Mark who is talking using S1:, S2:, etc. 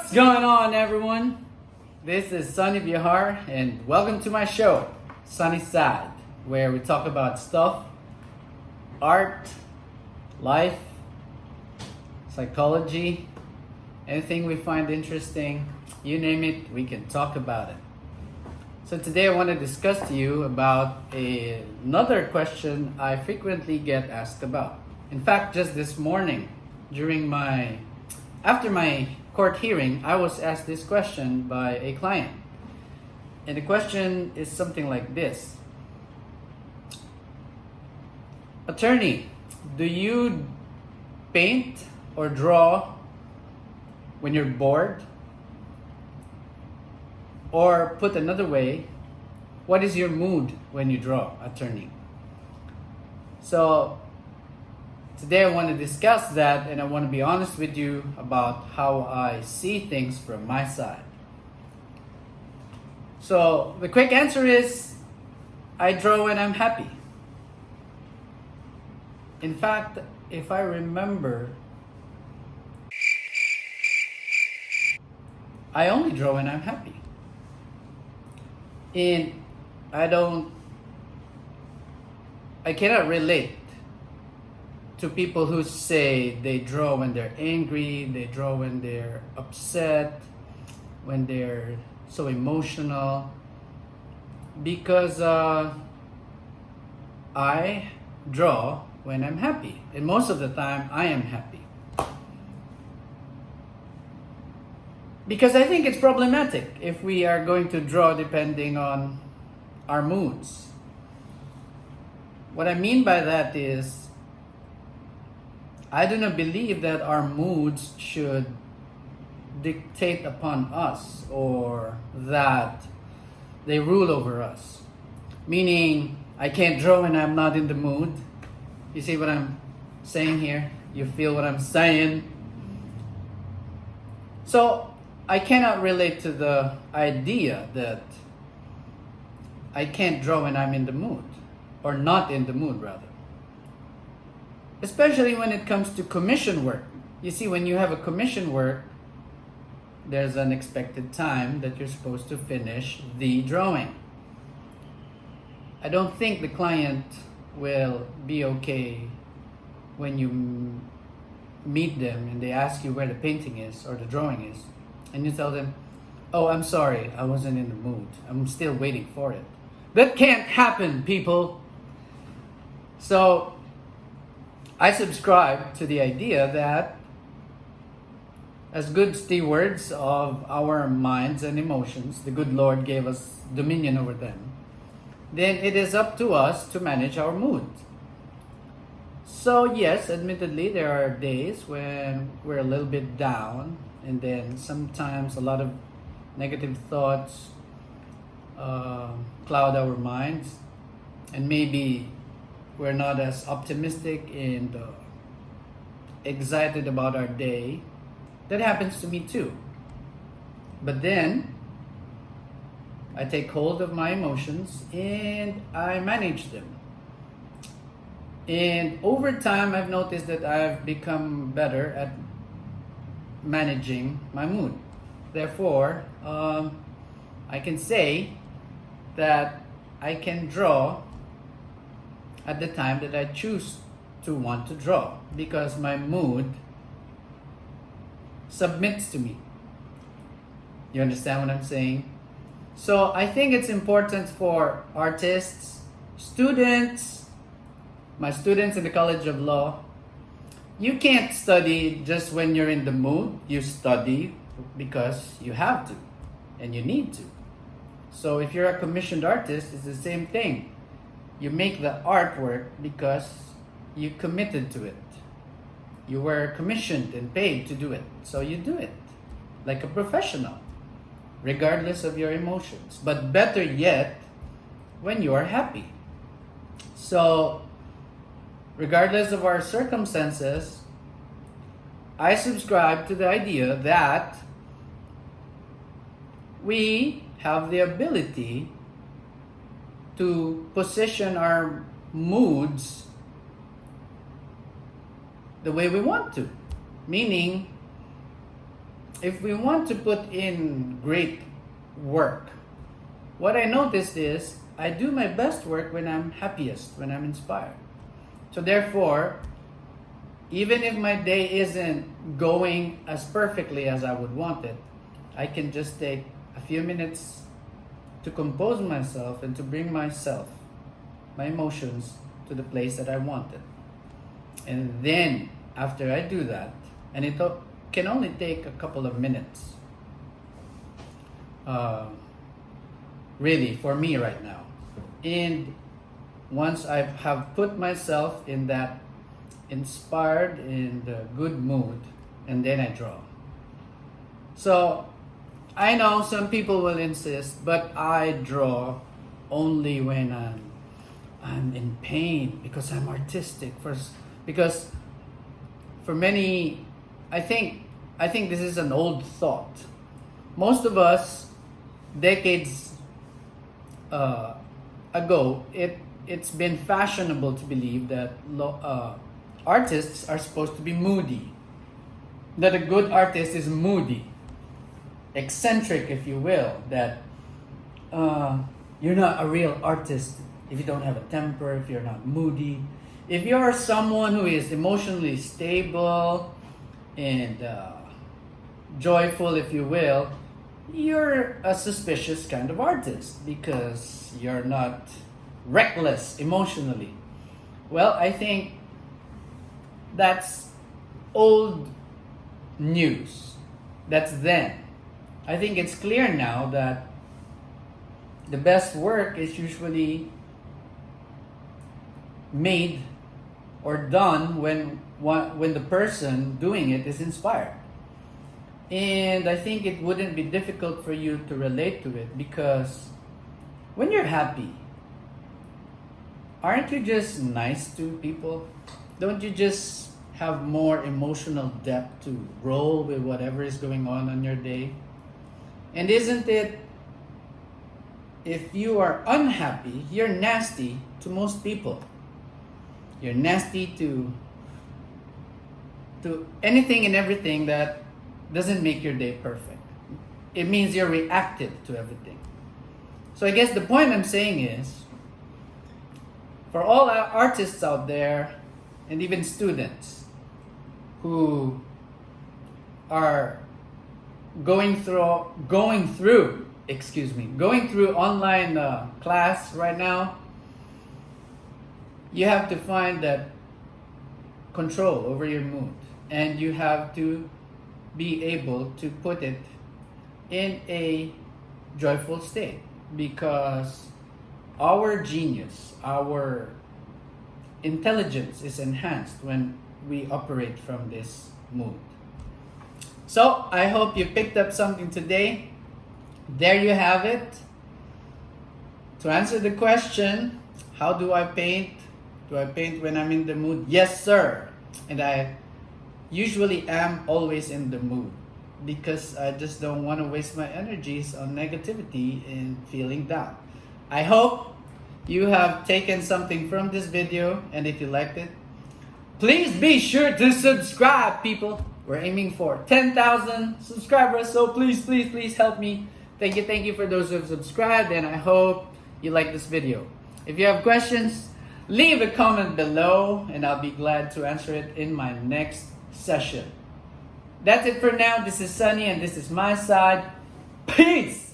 S1: What's going on, everyone? This is Sunny Vihar, and welcome to my show, Sunny Side, where we talk about stuff, art, life, psychology, anything we find interesting, you name it, we can talk about it. So today I want to discuss to you about another question I frequently get asked about. In fact, just this morning, after my court hearing, I was asked this question by a client. And the question is something like this. Attorney, do you paint or draw when you're bored? Or put another way, what is your mood when you draw, attorney? So today I want to discuss that, and I want to be honest with you about how I see things from my side. So the quick answer is, I draw when I'm happy. In fact, if I remember, I only draw when I'm happy. And I cannot relate to people who say they draw when they're angry, they draw when they're upset, when they're so emotional, because I draw when I'm happy, and most of the time I am happy. Because I think it's problematic if we are going to draw depending on our moods. What I mean by that is, I do not believe that our moods should dictate upon us or that they rule over us. Meaning, I can't draw when I'm not in the mood. You see what I'm saying here? You feel what I'm saying? So, I cannot relate to the idea that I can't draw when I'm in the mood, or not in the mood rather. Especially when it comes to commission work. You see, when you have a commission work, there's an expected time that you're supposed to finish the drawing. I don't think the client will be okay when you meet them and they ask you where the painting is or the drawing is. And you tell them, oh, I'm sorry, I wasn't in the mood. I'm still waiting for it. That can't happen, people. So, I subscribe to the idea that as good stewards of our minds and emotions, the good Lord gave us dominion over them, then it is up to us to manage our mood. So yes, admittedly, there are days when we're a little bit down, and then sometimes a lot of negative thoughts cloud our minds, and maybe we're not as optimistic and excited about our day. That happens to me too. But then I take hold of my emotions and I manage them. And over time, I've noticed that I've become better at managing my mood. Therefore, I can say that I can draw at the time that I choose to want to draw, because my mood submits to me. You understand what I'm saying? So I think it's important for artists, students, my students in the College of Law. You can't study just when you're in the mood. You study because you have to and you need to. So if you're a commissioned artist, it's the same thing. You make the artwork because you committed to it. You were commissioned and paid to do it. So you do it like a professional, regardless of your emotions. But better yet, when you are happy. So, regardless of our circumstances, I subscribe to the idea that we have the ability to position our moods the way we want to. Meaning, if we want to put in great work, what I noticed is I do my best work when I'm happiest, when I'm inspired. So therefore, even if my day isn't going as perfectly as I would want it, I can just take a few minutes to compose myself and to bring myself, my emotions, to the place that I wanted. And then, after I do that, and it can only take a couple of minutes, really, for me right now. And once I have put myself in that inspired and good mood, and then I draw. So I know some people will insist, but I draw only when I'm in pain, because I'm artistic. Because for many, I think this is an old thought. Most of us, decades ago, it's been fashionable to believe that artists are supposed to be moody. That a good artist is moody, eccentric, if you will. That you're not a real artist if you don't have a temper, if you're not moody. If you're someone who is emotionally stable and joyful, if you will, you're a suspicious kind of artist because you're not reckless emotionally. Well, I think that's old news. That's then. I think it's clear now that the best work is usually made or done when the person doing it is inspired. And I think it wouldn't be difficult for you to relate to it, because when you're happy, aren't you just nice to people? Don't you just have more emotional depth to roll with whatever is going on your day? And isn't it, if you are unhappy, you're nasty to most people. You're nasty to anything and everything that doesn't make your day perfect. It means you're reactive to everything. So I guess the point I'm saying is, for all our artists out there, and even students who are going through online class right now, you have to find that control over your mood, and you have to be able to put it in a joyful state, because our genius, our intelligence is enhanced when we operate from this mood. So I hope you picked up something today. There you have it. To answer the question, how do I paint? Do I paint when I'm in the mood? Yes, sir. And I usually am always in the mood, because I just don't want to waste my energies on negativity and feeling down. I hope you have taken something from this video, and if you liked it, please be sure to subscribe, people. We're aiming for 10,000 subscribers, so please help me. Thank you for those who have subscribed, and I hope you like this video. If you have questions, leave a comment below, and I'll be glad to answer it in my next session. That's it for now. This is Sunny, and this is my side. Peace!